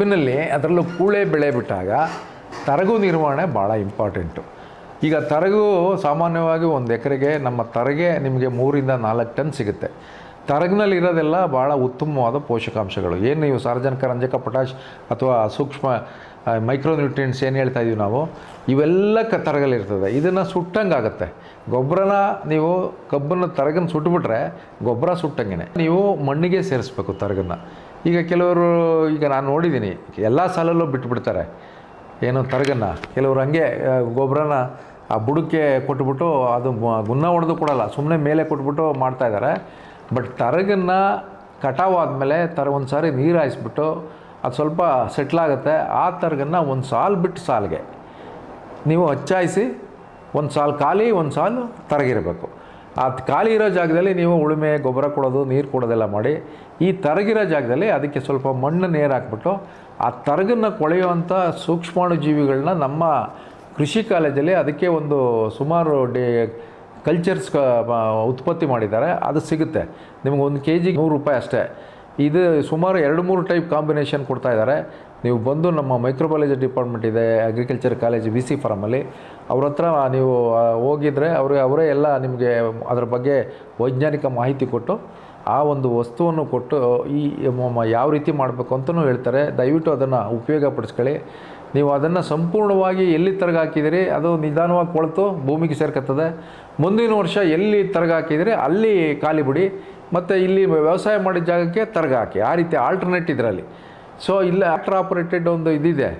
ಕಬ್ಬಿನಲ್ಲಿ ಅದರಲ್ಲೂ ಕೂಳೆ ಬೆಳೆ ಬಿಟ್ಟಾಗ ತರಗು ನಿರ್ವಹಣೆ ಭಾಳ ಇಂಪಾರ್ಟೆಂಟು. ಈಗ ತರಗು ಸಾಮಾನ್ಯವಾಗಿ ಒಂದು ಎಕರೆಗೆ ನಮ್ಮ ತರಗೆ ನಿಮಗೆ 3-4 ಟನ್ ಸಿಗುತ್ತೆ. ತರಗಿನಲ್ಲಿ ಇರೋದೆಲ್ಲ ಭಾಳ ಉತ್ತಮವಾದ ಪೋಷಕಾಂಶಗಳು. ಏನು ನೀವು ಸಾರಜನಕ, ರಂಜಕ, ಪೊಟ್ಯಾಷ್ ಅಥವಾ ಸೂಕ್ಷ್ಮ ಮೈಕ್ರೋನ್ಯೂಟ್ರಿಯೆಂಟ್ಸ್ ಏನು ಹೇಳ್ತಾ ಇದ್ದೀವಿ ನಾವು, ಇವೆಲ್ಲ ತರಗಲ್ಲಿರ್ತದೆ. ಇದನ್ನು ಸುಟ್ಟಂಗೆ ಆಗುತ್ತೆ. ಗೊಬ್ಬರನ ನೀವು ಕಬ್ಬನ್ನು ತರಗನ್ನು ಸುಟ್ಟುಬಿಟ್ರೆ ಗೊಬ್ಬರ ಸುಟ್ಟಂಗೆ. ನೀವು ಮಣ್ಣಿಗೆ ಸೇರಿಸ್ಬೇಕು ತರಗನ್ನು. ಈಗ ಕೆಲವರು, ಈಗ ನಾನು ನೋಡಿದ್ದೀನಿ ಎಲ್ಲ ಸಾಲಲ್ಲೂ ಬಿಟ್ಟುಬಿಡ್ತಾರೆ ಏನು ತರಗನ್ನು. ಕೆಲವರು ಹಂಗೆ ಗೊಬ್ಬರನ ಆ ಬುಡಕ್ಕೆ ಕೊಟ್ಬಿಟ್ಟು ಅದು ಗುನ್ನ ಹೊಡೆದು ಕೊಡಲ್ಲ, ಸುಮ್ಮನೆ ಮೇಲೆ ಕೊಟ್ಬಿಟ್ಟು ಮಾಡ್ತಾಯಿದ್ದಾರೆ. ಬಟ್ ತರಗನ್ನು ಕಟಾವಾದಮೇಲೆ ಒಂದು ಸಾರಿ ನೀರು ಹಾಯಿಸ್ಬಿಟ್ಟು ಅದು ಸ್ವಲ್ಪ ಸೆಟ್ಲಾಗುತ್ತೆ. ಆ ತರಗನ್ನು ಒಂದು ಸಾಲು ಬಿಟ್ಟು ಸಾಲಿಗೆ ನೀವು ಹಚ್ಚಾಯಿಸಿ, ಒಂದು ಸಾಲು ಖಾಲಿ ಒಂದು ಸಾಲು ತರಗಿರಬೇಕು. ಆ ಖಾಲಿ ಇರೋ ಜಾಗದಲ್ಲಿ ನೀವು ಉಳುಮೆ, ಗೊಬ್ಬರ ಕೊಡೋದು, ನೀರು ಕೊಡೋದೆಲ್ಲ ಮಾಡಿ, ಈ ತರಗಿರೋ ಜಾಗದಲ್ಲಿ ಅದಕ್ಕೆ ಸ್ವಲ್ಪ ಮಣ್ಣು ನೇರು ಹಾಕ್ಬಿಟ್ಟು ಆ ತರಗನ್ನು ಕೊಳೆಯುವಂಥ ಸೂಕ್ಷ್ಮಾಣು ಜೀವಿಗಳನ್ನ ನಮ್ಮ ಕೃಷಿ ಕಾಲೇಜಲ್ಲಿ ಅದಕ್ಕೆ ಒಂದು ಸುಮಾರು ಕಲ್ಚರ್ಸ್ ಉತ್ಪತ್ತಿ ಮಾಡಿದ್ದಾರೆ. ಅದು ಸಿಗುತ್ತೆ ನಿಮಗೆ. 1 kg 100 ರೂಪಾಯಿ ಅಷ್ಟೇ. ಇದು ಸುಮಾರು 2-3 ಟೈಪ್ ಕಾಂಬಿನೇಷನ್ ಕೊಡ್ತಾಯಿದ್ದಾರೆ. ನೀವು ಬಂದು ನಮ್ಮ ಮೈಕ್ರೋಬಯಾಲಜಿ ಡಿಪಾರ್ಟ್ಮೆಂಟ್ ಇದೆ ಅಗ್ರಿಕಲ್ಚರ್ ಕಾಲೇಜ್ BC ಫಾರಮಲ್ಲಿ, ಅವ್ರ ಹತ್ರ ನೀವು ಹೋಗಿದ್ರೆ ಅವರೇ ಎಲ್ಲ ನಿಮಗೆ ಅದರ ಬಗ್ಗೆ ವೈಜ್ಞಾನಿಕ ಮಾಹಿತಿ ಕೊಟ್ಟು ಆ ಒಂದು ವಸ್ತುವನ್ನು ಕೊಟ್ಟು ಈ ಯಾವ ರೀತಿ ಮಾಡಬೇಕು ಅಂತಲೂ ಹೇಳ್ತಾರೆ. ದಯವಿಟ್ಟು ಅದನ್ನು ಉಪಯೋಗಪಡಿಸ್ಕೊಳ್ಳಿ. ನೀವು ಅದನ್ನು ಸಂಪೂರ್ಣವಾಗಿ ಎಲ್ಲಿ ತರಗ ಹಾಕಿದಿರಿ ಅದು ನಿಧಾನವಾಗಿ ಕೊಳ್ತು ಭೂಮಿಗೆ ಸೇರ್ಕತ್ತದೆ. ಮುಂದಿನ ವರ್ಷ ಎಲ್ಲಿ ತರಗ ಹಾಕಿದಿರಿ ಅಲ್ಲಿ ಖಾಲಿ ಬಿಡಿ, ಮತ್ತು ಇಲ್ಲಿ ವ್ಯವಸಾಯ ಮಾಡಿದ ಜಾಗಕ್ಕೆ ತರಗ ಹಾಕಿ. ಆ ರೀತಿ ಆಲ್ಟರ್ನೇಟ್ ಇದರಲ್ಲಿ. ಸೊ ಇಲ್ಲ ಟ್ರ್ಯಾಕ್ಟರ್ ಆಪರೇಟೆಡ್ ಒಂದು ಇದಿದೆ,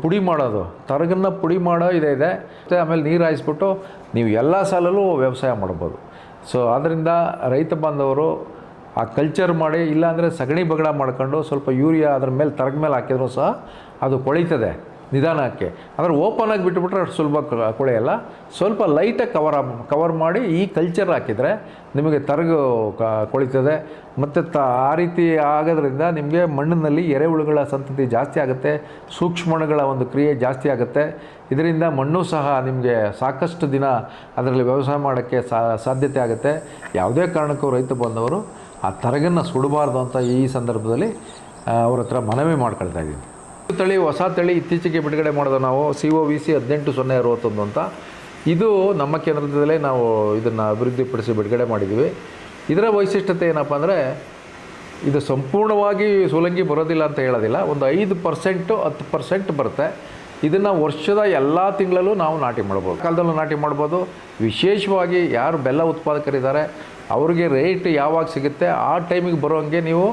ಪುಡಿ ಮಾಡೋದು, ತರಗನ್ನು ಪುಡಿ ಮಾಡೋ ಇದೆ. ಮತ್ತು ಆಮೇಲೆ ನೀರು ಹಾಯಿಸ್ಬಿಟ್ಟು ನೀವು ಎಲ್ಲ ಸಾಲಲ್ಲೂ ವ್ಯವಸಾಯ ಮಾಡ್ಬೋದು. ಸೊ ಆದ್ದರಿಂದ ರೈತ ಬಾಂಧವರು ಆ ಕಲ್ಚರ್ ಮಾಡಿ, ಇಲ್ಲಾಂದರೆ ಸಗಣಿ ಬಗಡ ಮಾಡ್ಕೊಂಡು ಸ್ವಲ್ಪ ಯೂರಿಯಾ ಅದ್ರ ಮೇಲೆ ತರಗ ಮೇಲೆ ಹಾಕಿದ್ರು ಸಹ ಅದು ಕೊಳೀತದೆ ನಿಧಾನಕ್ಕೆ. ಆದರೆ ಓಪನಾಗಿ ಬಿಟ್ಟುಬಿಟ್ರೆ ಅಷ್ಟು ಸುಲಭ ಕೊಳೆಯಲ್ಲ. ಸ್ವಲ್ಪ ಲೈಟಾಗಿ ಕವರ್ ಮಾಡಿ ಈ ಕಲ್ಚರ್ ಹಾಕಿದರೆ ನಿಮಗೆ ತರಗು ಕೊಳೀತದೆ. ಮತ್ತು ಆ ರೀತಿ ಆಗೋದ್ರಿಂದ ನಿಮಗೆ ಮಣ್ಣಿನಲ್ಲಿ ಎರೆಹುಳುಗಳ ಸಂತತಿ ಜಾಸ್ತಿ ಆಗುತ್ತೆ, ಸೂಕ್ಷ್ಮಣಗಳ ಒಂದು ಕ್ರಿಯೆ ಜಾಸ್ತಿ ಆಗುತ್ತೆ. ಇದರಿಂದ ಮಣ್ಣು ಸಹ ನಿಮಗೆ ಸಾಕಷ್ಟು ದಿನ ಅದರಲ್ಲಿ ವ್ಯವಸಾಯ ಮಾಡೋಕ್ಕೆ ಸಾಧ್ಯತೆ ಆಗುತ್ತೆ. ಯಾವುದೇ ಕಾರಣಕ್ಕೂ ರೈತ ಬಂದವರು ಆ ತರಗನ್ನು ಸುಡಬಾರ್ದು ಅಂತ ಈ ಸಂದರ್ಭದಲ್ಲಿ ಅವ್ರ ಹತ್ರ ಮನವಿ ಮಾಡ್ಕೊಳ್ತಾ ಇದ್ದೀನಿ. ತಳಿ ಹೊಸ ತಳಿ ಇತ್ತೀಚೆಗೆ ಬಿಡುಗಡೆ ಮಾಡೋದು ನಾವು COVC 18061 ಅಂತ. ಇದು ನಮ್ಮ ಕೇಂದ್ರದಲ್ಲೇ ನಾವು ಇದನ್ನು ಅಭಿವೃದ್ಧಿಪಡಿಸಿ ಬಿಡುಗಡೆ ಮಾಡಿದ್ದೀವಿ. ಇದರ ವೈಶಿಷ್ಟ್ಯತೆ ಏನಪ್ಪ ಅಂದರೆ, ಇದು ಸಂಪೂರ್ಣವಾಗಿ ಸೂಲಂಗಿ ಬರೋದಿಲ್ಲ ಅಂತ ಹೇಳೋದಿಲ್ಲ, ಒಂದು 5% 10% ಬರುತ್ತೆ. ಇದನ್ನು ವರ್ಷದ ಎಲ್ಲ ತಿಂಗಳಲ್ಲೂ ನಾವು ನಾಟಿ ಮಾಡ್ಬೋದು, ಕಾಲದಲ್ಲೂ ನಾಟಿ ಮಾಡ್ಬೋದು. ವಿಶೇಷವಾಗಿ ಯಾರು ಬೆಲ್ಲ ಉತ್ಪಾದಕರಿದ್ದಾರೆ ಅವ್ರಿಗೆ ರೇಟ್ ಯಾವಾಗ ಸಿಗುತ್ತೆ ಆ ಟೈಮಿಗೆ ಬರೋಂಗೆ ನೀವು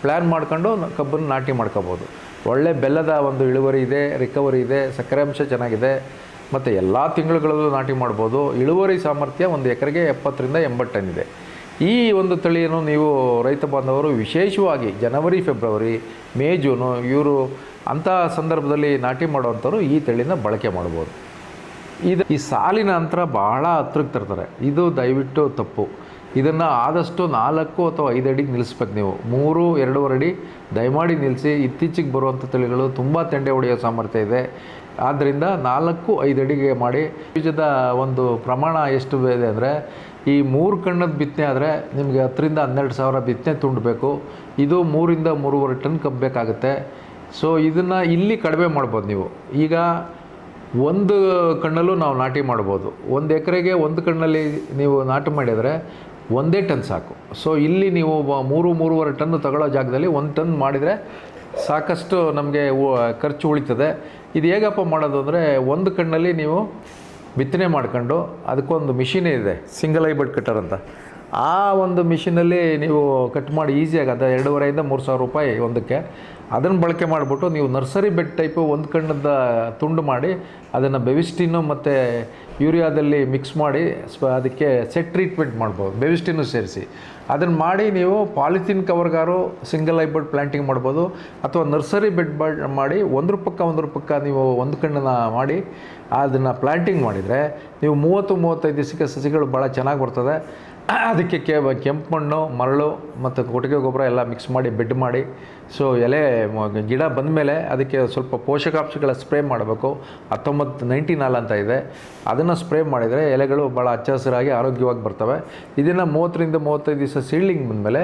ಪ್ಲ್ಯಾನ್ ಮಾಡ್ಕೊಂಡು ಕಬ್ಬನ್ನು ನಾಟಿ ಮಾಡ್ಕೋಬೋದು. ಒಳ್ಳೆ ಬೆಲ್ಲದ ಒಂದು ಇಳುವರಿ ಇದೆ, ರಿಕವರಿ ಇದೆ, ಸಕ್ಕರೆ ಅಂಶ ಚೆನ್ನಾಗಿದೆ, ಮತ್ತು ಎಲ್ಲ ತಿಂಗಳುಗಳಲ್ಲೂ ನಾಟಿ ಮಾಡ್ಬೋದು. ಇಳುವರಿ ಸಾಮರ್ಥ್ಯ ಒಂದು ಎಕರೆಗೆ 70-80 ಟನ್ ಇದೆ. ಈ ಒಂದು ತಳಿಯನ್ನು ನೀವು ರೈತ ಬಾಂಧವರು ವಿಶೇಷವಾಗಿ ಜನವರಿ, ಫೆಬ್ರವರಿ, ಮೇ, ಜೂನು ಇವರು ಅಂಥ ಸಂದರ್ಭದಲ್ಲಿ ನಾಟಿ ಮಾಡುವಂಥವ್ರು ಈ ತಳಿನ ಬಳಕೆ ಮಾಡ್ಬೋದು. ಈ ಸಾಲಿನ ಅಂತರ ಭಾಳ ಹತ್ರಕ್ಕೆ ತರ್ತಾರೆ, ಇದು ದಯವಿಟ್ಟು ತಪ್ಪು. ಇದನ್ನು ಆದಷ್ಟು 4 ಅಥವಾ 5 ಅಡಿಗೆ ನಿಲ್ಲಿಸ್ಬೇಕು ನೀವು. 3-2.5 ಅಡಿ ದಯಮಾಡಿ ನಿಲ್ಲಿಸಿ. ಇತ್ತೀಚೆಗೆ ಬರುವಂಥ ತಳಿಗಳು ತುಂಬ ತೆಂಡೆ ಹೊಡೆಯೋ ಸಾಮರ್ಥ್ಯ ಇದೆ. ಆದ್ದರಿಂದ 4-5 ಅಡಿಗೆ ಮಾಡಿ. ಬೀಜದ ಒಂದು ಪ್ರಮಾಣ ಎಷ್ಟು ಇದೆ ಅಂದರೆ, ಈ 3 ಕಣ್ಣದ ಬಿತ್ತನೆ ಆದರೆ ನಿಮಗೆ 10,000-12,000 ಬಿತ್ತನೆ ತುಂಡಬೇಕು. ಇದು 3-3.5 ಟನ್ ಕಬ್ಬು ಬೇಕಾಗುತ್ತೆ. ಸೊ ಇದನ್ನು ಇಲ್ಲಿ ಕಡಿಮೆ ಮಾಡ್ಬೋದು ನೀವು. ಈಗ ಒಂದು ಕಣ್ಣಲ್ಲೂ ನಾವು ನಾಟಿ ಮಾಡ್ಬೋದು. 1 ಎಕರೆಗೆ 1 ಕಣ್ಣಲ್ಲಿ ನೀವು ನಾಟಿ ಮಾಡಿದರೆ 1 ಟನ್ ಸಾಕು. ಸೊ ಇಲ್ಲಿ ನೀವು 3-3.5 ಟನ್ ತಗೊಳ್ಳೋ ಜಾಗದಲ್ಲಿ 1 ಟನ್ ಮಾಡಿದರೆ ಸಾಕಷ್ಟು ನಮಗೆ ಖರ್ಚು ಉಳಿತದೆ. ಇದು ಹೇಗಪ್ಪ ಮಾಡೋದು ಅಂದರೆ, 1 ಕಣ್ಣಲ್ಲಿ ನೀವು ಬಿತ್ತನೆ ಮಾಡ್ಕೊಂಡು ಅದಕ್ಕೊಂದು ಮಿಷಿನೇ ಇದೆ, ಸಿಂಗಲ್ ಐಬರ್ಡ್ ಕಟ್ಟರ್ ಅಂತ. ಆ ಒಂದು ಮಿಷಿನಲ್ಲಿ ನೀವು ಕಟ್ ಮಾಡಿ ಈಸಿಯಾಗಿ ಅದು 2,500-3,000 ರೂಪಾಯಿ ಒಂದಕ್ಕೆ. ಅದನ್ನು ಬಳಕೆ ಮಾಡಿಬಿಟ್ಟು ನೀವು ನರ್ಸರಿ ಬೆಡ್ ಟೈಪು 1 ಕಣ್ಣದ ತುಂಡು ಮಾಡಿ ಅದನ್ನು ಬೆವಿಸ್ಟಿನ್ನು ಮತ್ತು ಯೂರಿಯಾದಲ್ಲಿ ಮಿಕ್ಸ್ ಮಾಡಿ ಅದಕ್ಕೆ ಸೆಟ್ ಟ್ರೀಟ್ಮೆಂಟ್ ಮಾಡ್ಬೋದು, ಬೆವಿಸ್ಟಿನ್ನು ಸೇರಿಸಿ. ಅದನ್ನು ಮಾಡಿ ನೀವು ಪಾಲಿಥೀನ್ ಕವರ್ಗಾರು ಸಿಂಗಲ್ ಐಬರ್ಡ್ ಪ್ಲ್ಯಾಂಟಿಂಗ್ ಮಾಡ್ಬೋದು. ಅಥವಾ ನರ್ಸರಿ ಬೆಡ್ ಮಾಡಿ ಒಂದ್ರ ಪಕ್ಕ ನೀವು 1 ಕಣ್ಣನ್ನು ಮಾಡಿ ಅದನ್ನು ಪ್ಲ್ಯಾಂಟಿಂಗ್ ಮಾಡಿದರೆ ನೀವು 30-35 ದಿವಸಕ್ಕೆ ಸಸಿಗಳು ಭಾಳ ಚೆನ್ನಾಗಿ ಬರ್ತದೆ. ಅದಕ್ಕೆ ಕೆಂಪು ಮಣ್ಣು, ಮರಳು ಮತ್ತು ಕೊಟ್ಟಿಗೆ ಗೊಬ್ಬರ ಎಲ್ಲ ಮಿಕ್ಸ್ ಮಾಡಿ ಬೆಡ್ ಮಾಡಿ, ಸೊ ಎಲೆ ಗಿಡ ಬಂದಮೇಲೆ ಅದಕ್ಕೆ ಸ್ವಲ್ಪ ಪೋಷಕಾಂಶಗಳ ಸ್ಪ್ರೇ ಮಾಡಬೇಕು. 19-19 ಅಂತ ಇದೆ, ಅದನ್ನು ಸ್ಪ್ರೇ ಮಾಡಿದರೆ ಎಲೆಗಳು ಭಾಳ ಹಚ್ಚ ಹಸಿರಾಗಿ ಆರೋಗ್ಯವಾಗಿ ಬರ್ತವೆ. ಇದನ್ನು 30-35 ದಿವಸ ಸೀಡ್ಲಿಂಗ್ ಬಂದಮೇಲೆ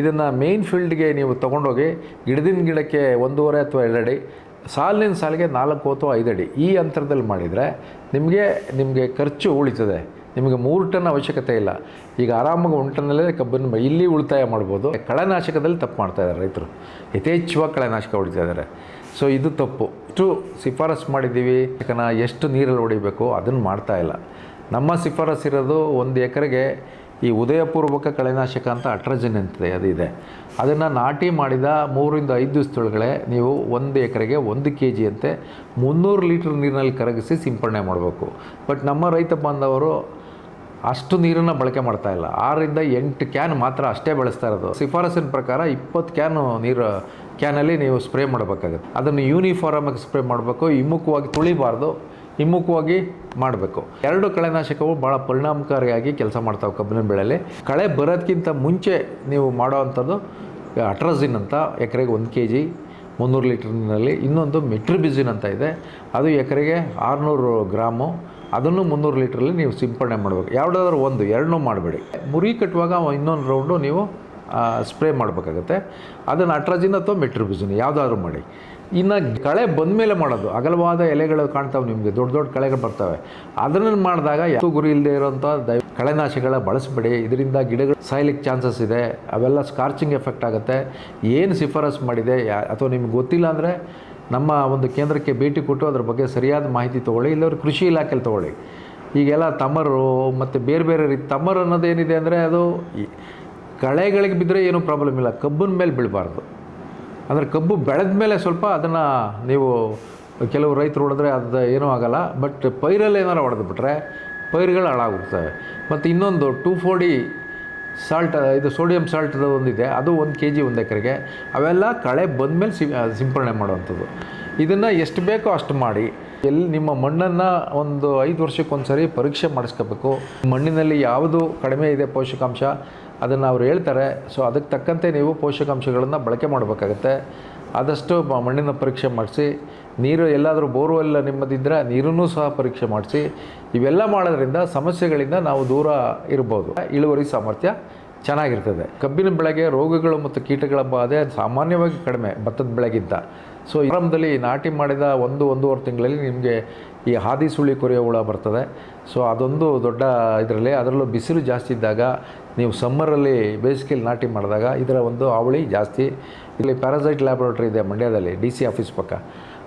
ಇದನ್ನು ಮೇನ್ ಫೀಲ್ಡ್ಗೆ ನೀವು ತೊಗೊಂಡೋಗಿ ಗಿಡದಿಂದ ಗಿಡಕ್ಕೆ 1.5 ಅಥವಾ 2 ಅಡಿ, ಸಾಲಿನ ಸಾಲಿಗೆ 4 ಅಥವಾ 5 ಅಡಿ ಈ ಅಂತರದಲ್ಲಿ ಮಾಡಿದರೆ ನಿಮಗೆ ಖರ್ಚು ಉಳಿತದೆ. ನಿಮಗೆ 3 ಟನ್ ಅವಶ್ಯಕತೆ ಇಲ್ಲ. ಈಗ ಆರಾಮಾಗಿ 1 ಟನ್ನಲ್ಲೇ ಕಬ್ಬನ್ನು ಇಲ್ಲಿ ಉಳಿತಾಯ ಮಾಡ್ಬೋದು. ಕಳೆನಾಶಕದಲ್ಲಿ ತಪ್ಪು ಮಾಡ್ತಾಯಿದ್ದಾರೆ ರೈತರು, ಯಥೇಚ್ಛವಾಗಿ ಕಳೆನಾಶಕ ಹೊಡಿತಾ ಇದ್ದಾರೆ. ಸೊ ಇದು ತಪ್ಪು. ಇಷ್ಟು ಶಿಫಾರಸು ಮಾಡಿದ್ದೀವಿ, ಎಷ್ಟು ನೀರಲ್ಲಿ ಹೊಡಿಬೇಕು ಅದನ್ನು ಮಾಡ್ತಾಯಿಲ್ಲ. ನಮ್ಮ ಶಿಫಾರಸು ಇರೋದು 1 ಎಕರೆಗೆ ಈ ಉದಯಪೂರ್ವಕ ಕಳೆನಾಶಕ ಅಂತ ಅಟ್ರಜಿನ್ ಅಂತಿದೆ, ಅದಿದೆ. ಅದನ್ನು ನಾಟಿ ಮಾಡಿದ 3-5 ದಿವಸದೊಳಗಡೆ ನೀವು 1 ಎಕರೆಗೆ 1 kg ಅಂತೆ 300 ಲೀಟ್ರ್ ನೀರಿನಲ್ಲಿ ಕರಗಿಸಿ ಸಿಂಪಡಣೆ ಮಾಡಬೇಕು. ಬಟ್ ನಮ್ಮ ರೈತ ಬಾಂಧವರು ಅಷ್ಟು ನೀರನ್ನು ಬಳಕೆ ಮಾಡ್ತಾಯಿಲ್ಲ. 6-8 ಕ್ಯಾನ್ ಮಾತ್ರ ಅಷ್ಟೇ ಬಳಸ್ತಾ ಇರೋದು. ಶಿಫಾರಸಿನ ಪ್ರಕಾರ 20 ಕ್ಯಾನಲ್ಲಿ ನೀವು ಸ್ಪ್ರೇ ಮಾಡಬೇಕಾಗುತ್ತೆ. ಅದನ್ನು ಯೂನಿಫಾರ್ಮಾಗಿ ಸ್ಪ್ರೇ ಮಾಡಬೇಕು, ಹಿಮ್ಮುಖವಾಗಿ ತುಳಿಬಾರ್ದು, ಹಿಮ್ಮುಖವಾಗಿ ಮಾಡಬೇಕು. 2 ಕಳೆನಾಶಕವು ಭಾಳ ಪರಿಣಾಮಕಾರಿಯಾಗಿ ಕೆಲಸ ಮಾಡ್ತಾವೆ ಕಬ್ಬಿನ ಬೆಳೆಯಲ್ಲಿ. ಕಳೆ ಬರೋದಕ್ಕಿಂತ ಮುಂಚೆ ನೀವು ಮಾಡೋ ಅಂಥದ್ದು ಅಟ್ರಜಿನ್ ಅಂತ ಎಕರೆಗೆ 1 kg 300 ಲೀಟ್ರ್ ನೀರಿನಲ್ಲಿ. ಇನ್ನೊಂದು ಮೆಟ್ರಿಬಿಜಿನ್ ಅಂತ ಇದೆ, ಅದು ಎಕರೆಗೆ 600 ಗ್ರಾಮು, ಅದನ್ನು 300 ಲೀಟ್ರಲ್ಲಿ ನೀವು ಸಿಂಪಡಣೆ ಮಾಡಬೇಕು. ಯಾವುದಾದ್ರೂ ಒಂದು, 2 ಮಾಡಬೇಡಿ. ಮುರಿ ಕಟ್ಟುವಾಗ ಇನ್ನೊಂದು ರೌಂಡು ನೀವು ಸ್ಪ್ರೇ ಮಾಡಬೇಕಾಗತ್ತೆ. ಅದನ್ನು ಅಟ್ರಜಿನ್ ಅಥವಾ ಮೆಟ್ರಿಬಿಜಿನ್ ಯಾವುದಾದ್ರೂ ಮಾಡಿ. ಇನ್ನು ಕಳೆ ಬಂದಮೇಲೆ ಮಾಡೋದು, ಅಗಲವಾದ ಎಲೆಗಳು ಕಾಣ್ತಾವೆ ನಿಮಗೆ, ದೊಡ್ಡ ದೊಡ್ಡ ಕಳೆಗಳು ಬರ್ತವೆ. ಅದನ್ನು ಮಾಡಿದಾಗ ಯಾವ ಗುರಿ ಇಲ್ಲದೆ ಇರೋಂಥ ಕಳೆನಾಶಕಗಳ ಬಳಸಬೇಡಿ. ಇದರಿಂದ ಗಿಡಗಳು ಸಾಯ್ಲಿಕ್ಕೆ ಚಾನ್ಸಸ್ ಇದೆ, ಅವೆಲ್ಲ ಸ್ಕಾರ್ಚಿಂಗ್ ಎಫೆಕ್ಟ್ ಆಗುತ್ತೆ. ಏನು ಶಿಫಾರಸು ಮಾಡಿದೆ ಅಥವಾ ನಿಮ್ಗೆ ಗೊತ್ತಿಲ್ಲ ಅಂದರೆ ನಮ್ಮ ಒಂದು ಕೇಂದ್ರಕ್ಕೆ ಭೇಟಿ ಕೊಟ್ಟು ಅದ್ರ ಬಗ್ಗೆ ಸರಿಯಾದ ಮಾಹಿತಿ ತೊಗೊಳ್ಳಿ, ಇಲ್ಲವ್ರು ಕೃಷಿ ಇಲಾಖೆಯಲ್ಲಿ ತೊಗೊಳ್ಳಿ. ಈಗೆಲ್ಲ ತಮರು ಮತ್ತು ಬೇರೆ ಬೇರೆ ರೀತಿ ತಮರು ಅನ್ನೋದೇನಿದೆ ಅಂದರೆ ಅದು ಕಳೆಗಳಿಗೆ ಬಿದ್ದರೆ ಏನೂ ಪ್ರಾಬ್ಲಮ್ ಇಲ್ಲ, ಕಬ್ಬಿನ ಮೇಲೆ ಬೀಳಬಾರ್ದು. ಅಂದರೆ ಕಬ್ಬು ಬೆಳೆದ ಮೇಲೆ ಸ್ವಲ್ಪ ಅದನ್ನು ನೀವು ಕೆಲವು ರೈತರು ಹೊಡೆದ್ರೆ ಅದು ಏನೂ ಆಗೋಲ್ಲ. ಬಟ್ ಪೈರಲ್ಲಿ ಏನಾರು ಹೊಡೆದ್ಬಿಟ್ರೆ ಪೈರುಗಳು ಹಾಳಾಗ್ಬಿಡ್ತವೆ. ಮತ್ತು ಇನ್ನೊಂದು 2,4-D ಸಾಲ್ಟ್, ಇದು ಸೋಡಿಯಂ ಸಾಲ್ಟ್ದು ಒಂದಿದೆ, ಅದು 1 kg 1 ಎಕರೆಗೆ. ಅವೆಲ್ಲ ಕಳೆ ಬಂದಮೇಲೆ ಸಿಂಪಡಣೆ ಮಾಡುವಂಥದ್ದು. ಇದನ್ನು ಎಷ್ಟು ಬೇಕೋ ಅಷ್ಟು ಮಾಡಿ. ನಿಮ್ಮ ಮಣ್ಣನ್ನು ಒಂದು 5 ವರ್ಷಕ್ಕೊಂದು ಸರಿ ಪರೀಕ್ಷೆ ಮಾಡಿಸ್ಕೋಬೇಕು. ಮಣ್ಣಿನಲ್ಲಿ ಯಾವುದು ಕಡಿಮೆ ಇದೆ ಪೋಷಕಾಂಶ ಅದನ್ನು ಅವ್ರು ಹೇಳ್ತಾರೆ. ಸೊ ಅದಕ್ಕೆ ತಕ್ಕಂತೆ ನೀವು ಪೋಷಕಾಂಶಗಳನ್ನು ಬಳಕೆ ಮಾಡಬೇಕಾಗತ್ತೆ. ಆದಷ್ಟು ಮಣ್ಣಿನ ಪರೀಕ್ಷೆ ಮಾಡಿಸಿ, ನೀರು ಎಲ್ಲಾದರೂ ಬೋರ್ವೆಲ್ ನಿಮ್ಮದಿದ್ದರೆ ನೀರನ್ನು ಸಹ ಪರೀಕ್ಷೆ ಮಾಡಿಸಿ. ಇವೆಲ್ಲ ಮಾಡೋದ್ರಿಂದ ಸಮಸ್ಯೆಗಳಿಂದ ನಾವು ದೂರ ಇರ್ಬೋದು. ಇಳುವರಿ ಸಾಮರ್ಥ್ಯ ಚೆನ್ನಾಗಿರ್ತದೆ. ಕಬ್ಬಿನ ಬೆಳೆಗೆ ರೋಗಗಳು ಮತ್ತು ಕೀಟಗಳ ಬಾಧೆ ಸಾಮಾನ್ಯವಾಗಿ ಕಡಿಮೆ ಭತ್ತದ ಬೆಳೆಗಿಂತ. ಸೊ ಆರಂಭದಲ್ಲಿ ನಾಟಿ ಮಾಡಿದ 1-1.5 ತಿಂಗಳಲ್ಲಿ ನಿಮಗೆ ಈ ಹಾದಿ ಸುಳಿ ಕೊರೆಯೋ ಹುಳ ಬರ್ತದೆ. ಸೊ ಅದೊಂದು ದೊಡ್ಡ ಇದರಲ್ಲಿ, ಅದರಲ್ಲೂ ಬಿಸಿಲು ಜಾಸ್ತಿ ಇದ್ದಾಗ ನೀವು ಸಮ್ಮರಲ್ಲಿ ಬೇಸಿಗೆಯಲ್ಲಿ ನಾಟಿ ಮಾಡಿದಾಗ ಇದರ ಒಂದು ಹಾವಳಿ ಜಾಸ್ತಿ. ಇಲ್ಲಿ ಪ್ಯಾರಾಸೈಟ್ ಲ್ಯಾಬೊರೇಟ್ರಿ ಇದೆ ಮಂಡ್ಯದಲ್ಲಿ, DC ಆಫೀಸ್ ಪಕ್ಕ.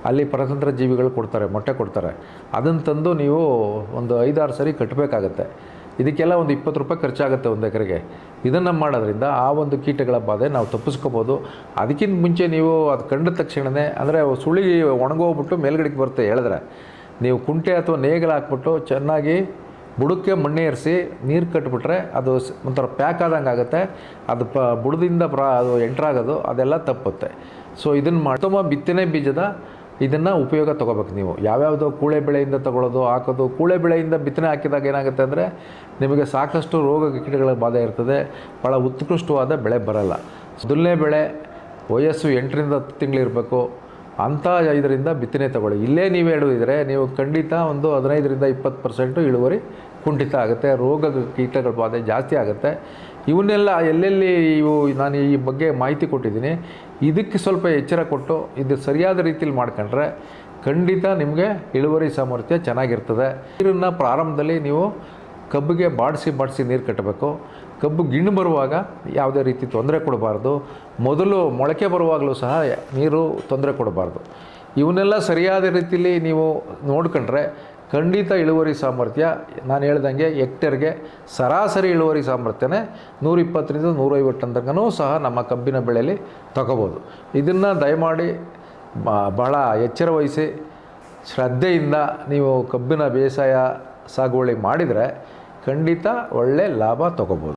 ಅಲ್ಲಿ ಪರತಂತ್ರ ಜೀವಿಗಳು ಕೊಡ್ತಾರೆ, ಮೊಟ್ಟೆ ಕೊಡ್ತಾರೆ. ಅದನ್ನು ತಂದು ನೀವು ಒಂದು 5-6 ಸರಿ ಕಟ್ಟಬೇಕಾಗತ್ತೆ. ಇದಕ್ಕೆಲ್ಲ ಒಂದು 20 ರೂಪಾಯಿ ಖರ್ಚಾಗುತ್ತೆ 1 ಎಕರೆಗೆ. ಇದನ್ನು ಮಾಡೋದ್ರಿಂದ ಆ ಒಂದು ಕೀಟಗಳ ಬಾಧೆ ನಾವು ತಪ್ಪಿಸ್ಕೋಬೋದು. ಅದಕ್ಕಿಂತ ಮುಂಚೆ ನೀವು ಅದು ಕಂಡ ತಕ್ಷಣವೇ, ಅಂದರೆ ಸುಳಿ ಒಣಗೋಗ್ಬಿಟ್ಟು ಮೇಲ್ಗಡೆಗೆ ಬರುತ್ತೆ ಹೇಳಿದ್ರೆ, ನೀವು ಕುಂಟೆ ಅಥವಾ ನೇಗಿಲು ಹಾಕ್ಬಿಟ್ಟು ಚೆನ್ನಾಗಿ ಬುಡಕ್ಕೆ ಮಣ್ಣೆ ಏರಿಸಿ ನೀರು ಕಟ್ಟಿಬಿಟ್ರೆ ಅದು ಒಂಥರ ಪ್ಯಾಕ್ ಆದಂಗೆ ಆಗುತ್ತೆ. ಅದು ಬುಡದಿಂದ ಅದು ಎಂಟ್ರಾಗೋದು ಅದೆಲ್ಲ ತಪ್ಪುತ್ತೆ. ಸೊ ಇದನ್ನು ಉತ್ತಮ ಬಿತ್ತನೆ ಬೀಜದ ಇದನ್ನು ಉಪಯೋಗ ತೊಗೋಬೇಕು ನೀವು. ಯಾವ್ಯಾವುದೋ ಕೂಳೆ ಬೆಳೆಯಿಂದ ತೊಗೊಳ್ಳೋದು ಹಾಕೋದು. ಕೂಳೆ ಬೆಳೆಯಿಂದ ಬಿತ್ತನೆ ಹಾಕಿದಾಗ ಏನಾಗುತ್ತೆ ಅಂದರೆ ನಿಮಗೆ ಸಾಕಷ್ಟು ರೋಗ ಕೀಟಗಳ ಬಾಧೆ ಇರ್ತದೆ, ಭಾಳ ಉತ್ಕೃಷ್ಟವಾದ ಬೆಳೆ ಬರಲ್ಲ. ಮೊದಲನೇ ಬೆಳೆ ವಯಸ್ಸು 8-10 ತಿಂಗಳಿರಬೇಕು, ಅಂಥ 5ರಿಂದ ಬಿತ್ತನೆ ತೊಗೊಳ್ಳಿ. ಇಲ್ಲೇ ನೀವು ಹೇಳಿದರೆ ನೀವು ಖಂಡಿತ ಒಂದು 15-20% ಇಳುವರಿ ಕುಂಠಿತ ಆಗುತ್ತೆ. ರೋಗ ಕೀಟಗಳ ಬಾಧೆ ಜಾಸ್ತಿ ಆಗುತ್ತೆ. ಇವನ್ನೆಲ್ಲ ಎಲ್ಲೆಲ್ಲಿ ನಾನು ಈ ಬಗ್ಗೆ ಮಾಹಿತಿ ಕೊಟ್ಟಿದ್ದೀನಿ. ಇದಕ್ಕೆ ಸ್ವಲ್ಪ ಎಚ್ಚರ ಕೊಟ್ಟು ಇದು ಸರಿಯಾದ ರೀತಿಯಲ್ಲಿ ಮಾಡ್ಕೊಂಡ್ರೆ ಖಂಡಿತ ನಿಮಗೆ ಇಳುವರಿ ಸಾಮರ್ಥ್ಯ ಚೆನ್ನಾಗಿರ್ತದೆ. ನೀರನ್ನು ಪ್ರಾರಂಭದಲ್ಲಿ ನೀವು ಕಬ್ಬಿಗೆ ಬಾಡಿಸಿ ನೀರು ಕಟ್ಟಬೇಕು. ಕಬ್ಬು ಗಿಣ್ಣು ಬರುವಾಗ ಯಾವುದೇ ರೀತಿ ತೊಂದರೆ ಕೊಡಬಾರ್ದು. ಮೊದಲು ಮೊಳಕೆ ಬರುವಾಗಲೂ ಸಹ ನೀರು ತೊಂದರೆ ಕೊಡಬಾರ್ದು. ಇವನ್ನೆಲ್ಲ ಸರಿಯಾದ ರೀತಿಯಲ್ಲಿ ನೀವು ನೋಡ್ಕೊಂಡ್ರೆ ಖಂಡಿತ ಇಳುವರಿ ಸಾಮರ್ಥ್ಯ, ನಾನು ಹೇಳ್ದಂಗೆ ಹೆಕ್ಟೇರ್ಗೆ ಸರಾಸರಿ ಇಳುವರಿ ಸಾಮರ್ಥ್ಯನೇ 120-150 ಟನ್ ತನಕನೂ ಸಹ ನಮ್ಮ ಕಬ್ಬಿನ ಬೆಳೆಯಲ್ಲಿ ತಗೋಬೋದು. ಇದನ್ನು ದಯಮಾಡಿ ಭಾಳ ಎಚ್ಚರ ವಹಿಸಿ ಶ್ರದ್ಧೆಯಿಂದ ನೀವು ಕಬ್ಬಿನ ಬೇಸಾಯ ಸಾಗುವಳಿ ಮಾಡಿದರೆ ಖಂಡಿತ ಒಳ್ಳೆಯ ಲಾಭ ತಗೋಬೋದು.